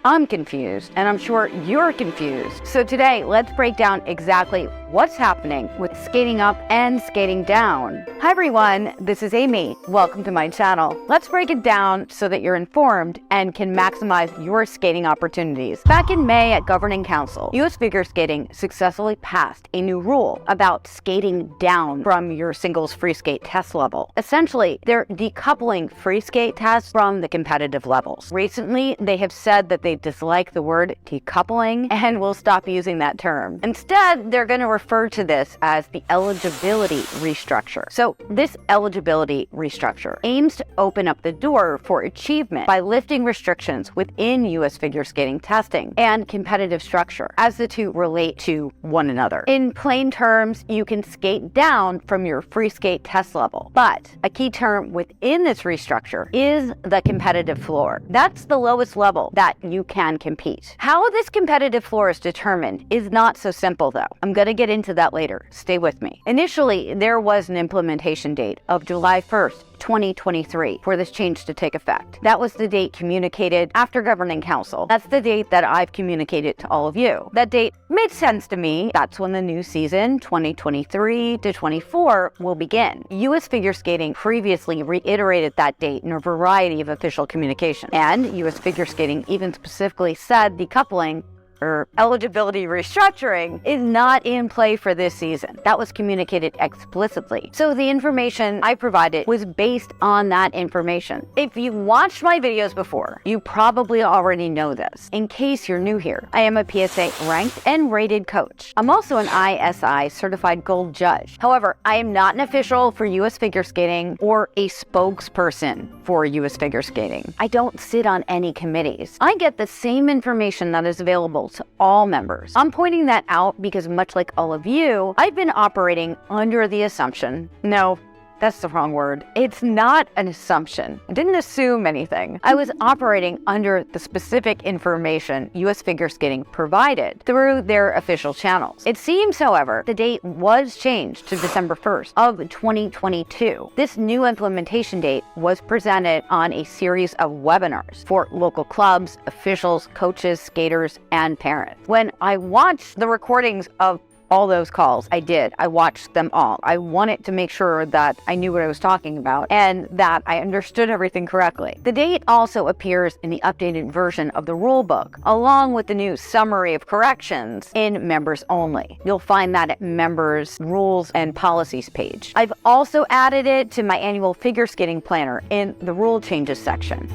I'm confused, and I'm sure you're confused. So today, let's break down exactly what's happening with skating up and skating down. Hi everyone, this is Amy. Welcome to my channel. Let's break it down so that you're informed and can maximize your skating opportunities. Back in May at Governing Council, US Figure Skating successfully passed a new rule about skating down from your singles free skate test level. Essentially, they're decoupling free skate tests from the competitive levels. Recently, they have said that they dislike the word decoupling and will stop using that term. Instead, they're going to refer to this as the Eligibility Restructure. So this Eligibility Restructure aims to open up the door for achievement by lifting restrictions within US figure skating testing and competitive structure as the two relate to one another. In plain terms, you can skate down from your free skate test level, but a key term within this restructure is the competitive floor. That's the lowest level that you can compete. How this competitive floor is determined is not so simple though. I'm going to get into that later. Stay with me. Initially, there was an implementation date of July 1st, 2023 for this change to take effect. That was the date communicated after Governing Council. That's the date that I've communicated to all of you. That date made sense to me. That's when the new season, 2023 to 24, will begin. US Figure Skating previously reiterated that date in a variety of official communication. And US Figure Skating even specifically said decoupling or eligibility restructuring is not in play for this season. That was communicated explicitly. So the information I provided was based on that information. If you watched my videos before, you probably already know this. In case you're new here, I am a PSA ranked and rated coach. I'm also an ISI certified gold judge. However, I am not an official for US Figure Skating or a spokesperson for US Figure Skating. I don't sit on any committees. I get the same information that is available to all members. I'm pointing that out because much like all of you, I've been operating under the assumption, no, that's the wrong word. It's not an assumption. I didn't assume anything. I was operating under the specific information US Figure Skating provided through their official channels. It seems, however, the date was changed to December 1st of 2022. This new implementation date was presented on a series of webinars for local clubs, officials, coaches, skaters, and parents. When I watched the recordings of all those calls, I watched them all. I wanted to make sure that I knew what I was talking about and that I understood everything correctly. The date also appears in the updated version of the rule book, along with the new summary of corrections in members only. You'll find that at members rules and policies page. I've also added it to my annual figure skating planner in the rule changes section.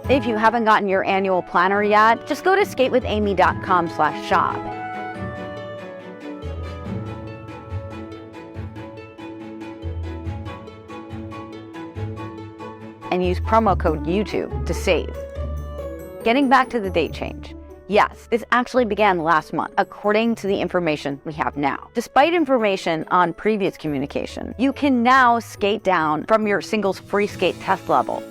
If you haven't gotten your annual planner yet, just go to skatewithamy.com/shop. And use promo code YouTube to save. Getting back to the date change. Yes, this actually began last month, according to the information we have now. Despite information on previous communication, you can now skate down from your singles free skate test level.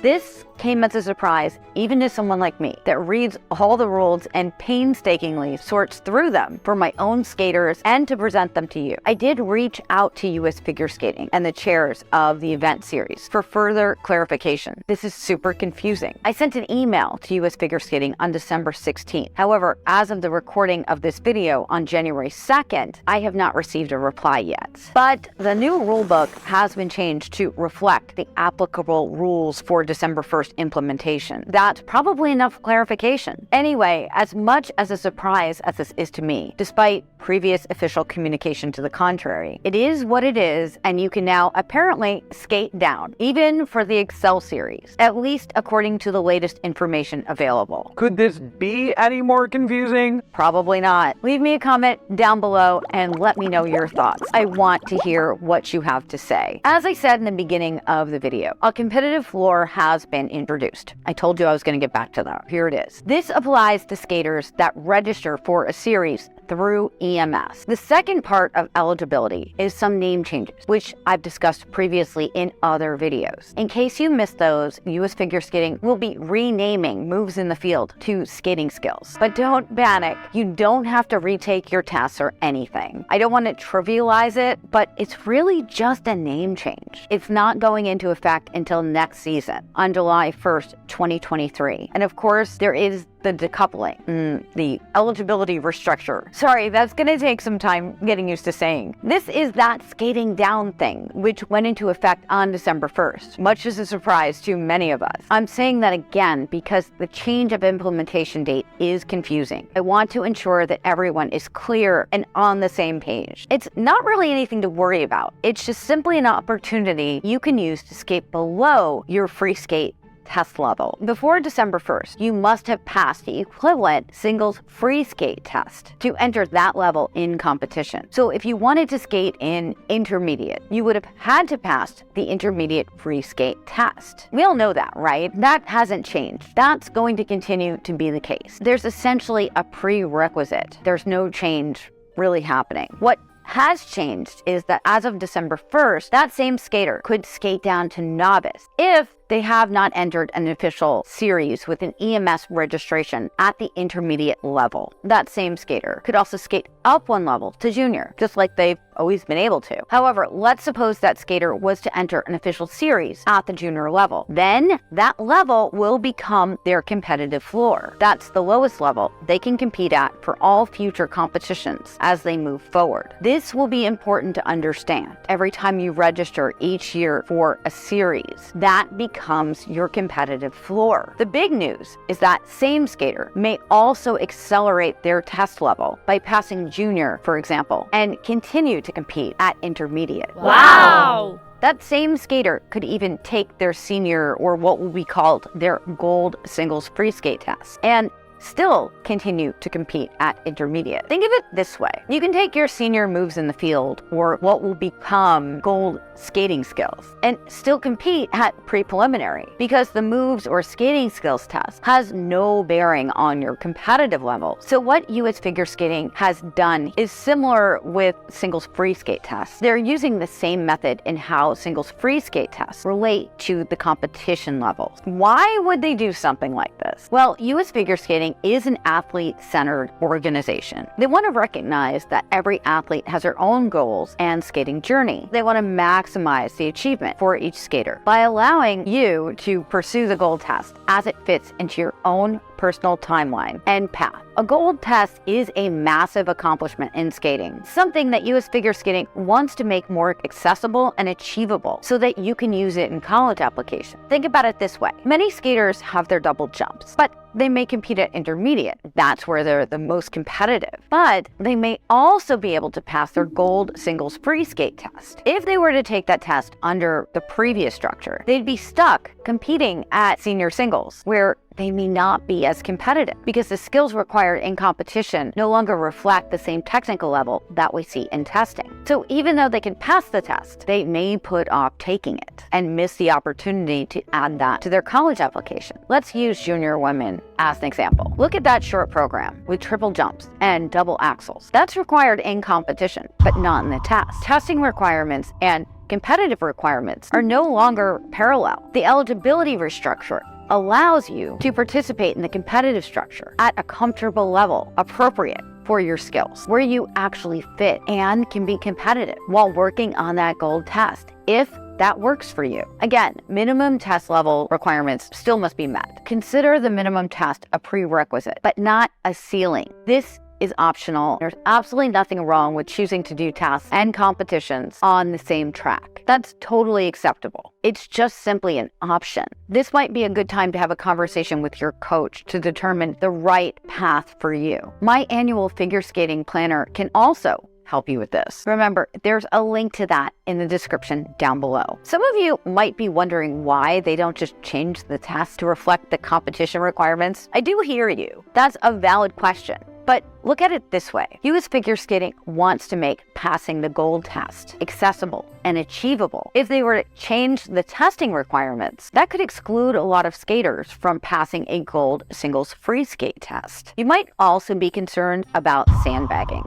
This came as a surprise even to someone like me that reads all the rules and painstakingly sorts through them for my own skaters and to present them to you. I did reach out to US Figure Skating and the chairs of the event series for further clarification. This is super confusing. I sent an email to US Figure Skating on December 16th. However, as of the recording of this video on January 2nd, I have not received a reply yet. But the new rulebook has been changed to reflect the applicable rules for December 1st implementation. That's probably enough clarification. Anyway, as much as a surprise as this is to me, despite previous official communication to the contrary, it is what it is, and you can now apparently skate down, even for the Excel series, at least according to the latest information available. Could this be any more confusing? Probably not. Leave me a comment down below and let me know your thoughts. I want to hear what you have to say. As I said in the beginning of the video, a competitive floor has been introduced. I told you I was going to get back to that. Here it is. This applies to skaters that register for a series through EMS. The second part of eligibility is some name changes, which I've discussed previously in other videos. In case you missed those, US Figure Skating will be renaming moves in the field to skating skills. But don't panic, you don't have to retake your tests or anything. I don't want to trivialize it, but it's really just a name change. It's not going into effect until next season, on July 1st, 2023. And of course, there is the decoupling, the eligibility restructure. Sorry, that's gonna take some time getting used to saying. This is that skating down thing, which went into effect on December 1st, much as a surprise to many of us. I'm saying that again because the change of implementation date is confusing. I want to ensure that everyone is clear and on the same page. It's not really anything to worry about. It's just simply an opportunity you can use to skate below your free skate test level. Before December 1st, you must have passed the equivalent singles free skate test to enter that level in competition. So if you wanted to skate in intermediate, you would have had to pass the intermediate free skate test. We all know that, right? That hasn't changed. That's going to continue to be the case. There's essentially a prerequisite. There's no change really happening. What has changed is that as of December 1st, that same skater could skate down to novice if they have not entered an official series with an EMS registration at the intermediate level. That same skater could also skate up one level to junior, just like they've always been able to. However, let's suppose that skater was to enter an official series at the junior level. Then that level will become their competitive floor. That's the lowest level they can compete at for all future competitions as they move forward. This will be important to understand. Every time you register each year for a series, that becomes your competitive floor. The big news is that same skater may also accelerate their test level by passing junior, for example, and continue to compete at intermediate. Wow! That same skater could even take their senior, or what will be called their gold singles free skate test, and still continue to compete at intermediate. Think of it this way. You can take your senior moves in the field, or what will become gold skating skills, and still compete at pre-preliminary, because the moves or skating skills test has no bearing on your competitive level. So what US Figure Skating has done is similar with singles free skate tests. They're using the same method in how singles free skate tests relate to the competition levels. Why would they do something like this? Well, US Figure Skating is an athlete-centered organization. They want to recognize that every athlete has their own goals and skating journey. They want to maximize the achievement for each skater by allowing you to pursue the gold test as it fits into your own personal timeline and path. A gold test is a massive accomplishment in skating, something that US Figure Skating wants to make more accessible and achievable so that you can use it in college applications. Think about it this way. Many skaters have their double jumps, but they may compete at intermediate. That's where they're the most competitive. But they may also be able to pass their gold singles free skate test. If they were to take that test under the previous structure, they'd be stuck competing at senior singles, where they may not be as competitive because the skills required in competition no longer reflect the same technical level that we see in testing. So even though they can pass the test, they may put off taking it and miss the opportunity to add that to their college application. Let's use junior women as an example. Look at that short program with triple jumps and double axels. That's required in competition, but not in the test. Testing requirements and competitive requirements are no longer parallel. The eligibility restructure allows you to participate in the competitive structure at a comfortable level appropriate for your skills, where you actually fit and can be competitive while working on that gold test, if that works for you. Again, minimum test level requirements still must be met. Consider the minimum test a prerequisite, but not a ceiling. This is optional. There's absolutely nothing wrong with choosing to do tests and competitions on the same track. That's totally acceptable. It's just simply an option. This might be a good time to have a conversation with your coach to determine the right path for you. My annual figure skating planner can also help you with this. Remember, there's a link to that in the description down below. Some of you might be wondering why they don't just change the test to reflect the competition requirements. I do hear you. That's a valid question. But look at it this way. US Figure Skating wants to make passing the gold test accessible and achievable. If they were to change the testing requirements, that could exclude a lot of skaters from passing a gold singles free skate test. You might also be concerned about sandbagging.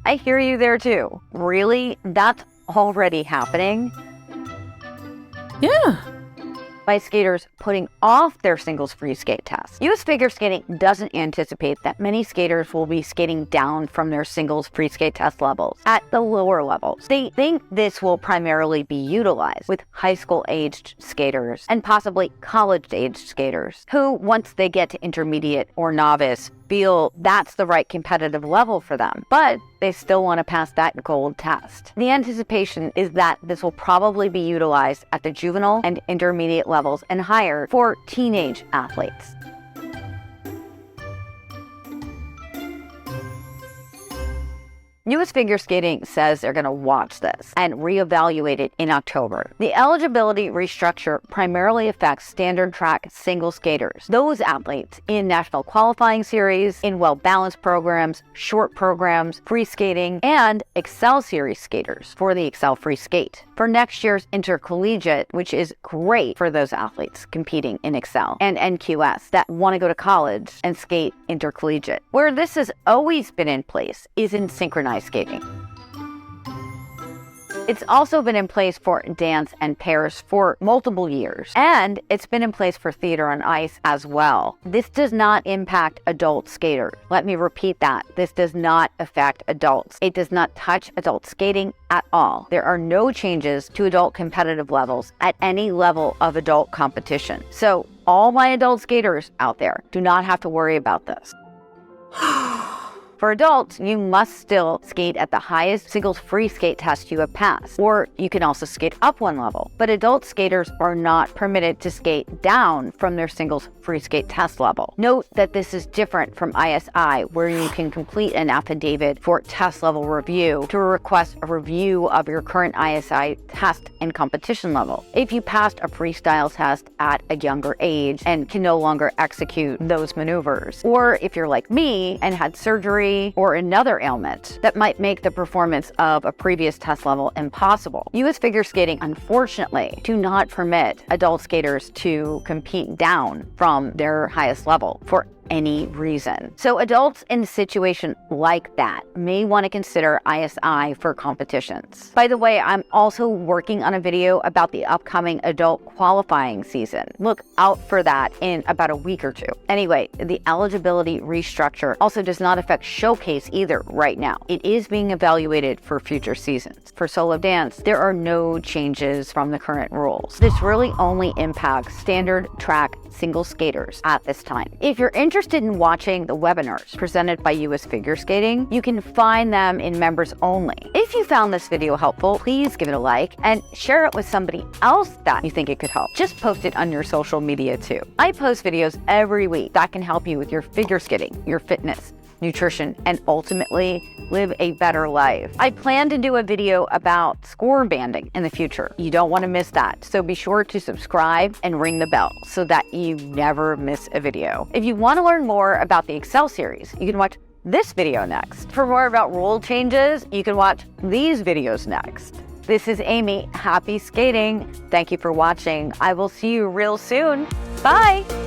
I hear you there too. Really? That's already happening? Yeah. By skaters putting off their singles free skate test. US Figure Skating doesn't anticipate that many skaters will be skating down from their singles free skate test levels at the lower levels. They think this will primarily be utilized with high school aged skaters and possibly college aged skaters who, once they get to intermediate or novice, feel that's the right competitive level for them, but they still want to pass that gold test. The anticipation is that this will probably be utilized at the juvenile and intermediate levels and higher for teenage athletes. US Figure Skating says they're going to watch this and reevaluate it in October. The eligibility restructure primarily affects standard track single skaters, those athletes in national qualifying series, in well-balanced programs, short programs, free skating, and Excel Series skaters for the Excel Free Skate. For next year's intercollegiate, which is great for those athletes competing in Excel, and NQS that want to go to college and skate intercollegiate. Where this has always been in place is in synchronized skating. It's also been in place for dance and pairs for multiple years, and it's been in place for theater on ice as well. This does not impact adult skaters. Let me repeat that. This does not affect adults. It does not touch adult skating at all. There are no changes to adult competitive levels at any level of adult competition. So all my adult skaters out there do not have to worry about this. For adults, you must still skate at the highest singles free skate test you have passed, or you can also skate up one level. But adult skaters are not permitted to skate down from their singles free skate test level. Note that this is different from ISI, where you can complete an affidavit for test level review to request a review of your current ISI test and competition level. If you passed a freestyle test at a younger age and can no longer execute those maneuvers, or if you're like me and had surgery or another ailment that might make the performance of a previous test level impossible. US Figure Skating, unfortunately, do not permit adult skaters to compete down from their highest level for any reason. So adults in a situation like that may want to consider ISI for competitions. By the way, I'm also working on a video about the upcoming adult qualifying season. Look out for that in about a week or two. Anyway, the eligibility restructure also does not affect Showcase either right now. It is being evaluated for future seasons. For solo dance, there are no changes from the current rules. This really only impacts standard track single skaters at this time. If you're interested in watching the webinars presented by US Figure Skating, you can find them in members only. If you found this video helpful, please give it a like and share it with somebody else that you think it could help. Just post it on your social media too. I post videos every week that can help you with your figure skating, your fitness, nutrition, and ultimately live a better life. I plan to do a video about score banding in the future. You don't want to miss that. So be sure to subscribe and ring the bell so that you never miss a video. If you want to learn more about the Excel series, you can watch this video next. For more about rule changes, you can watch these videos next. This is Amy. Happy skating. Thank you for watching. I will see you real soon. Bye.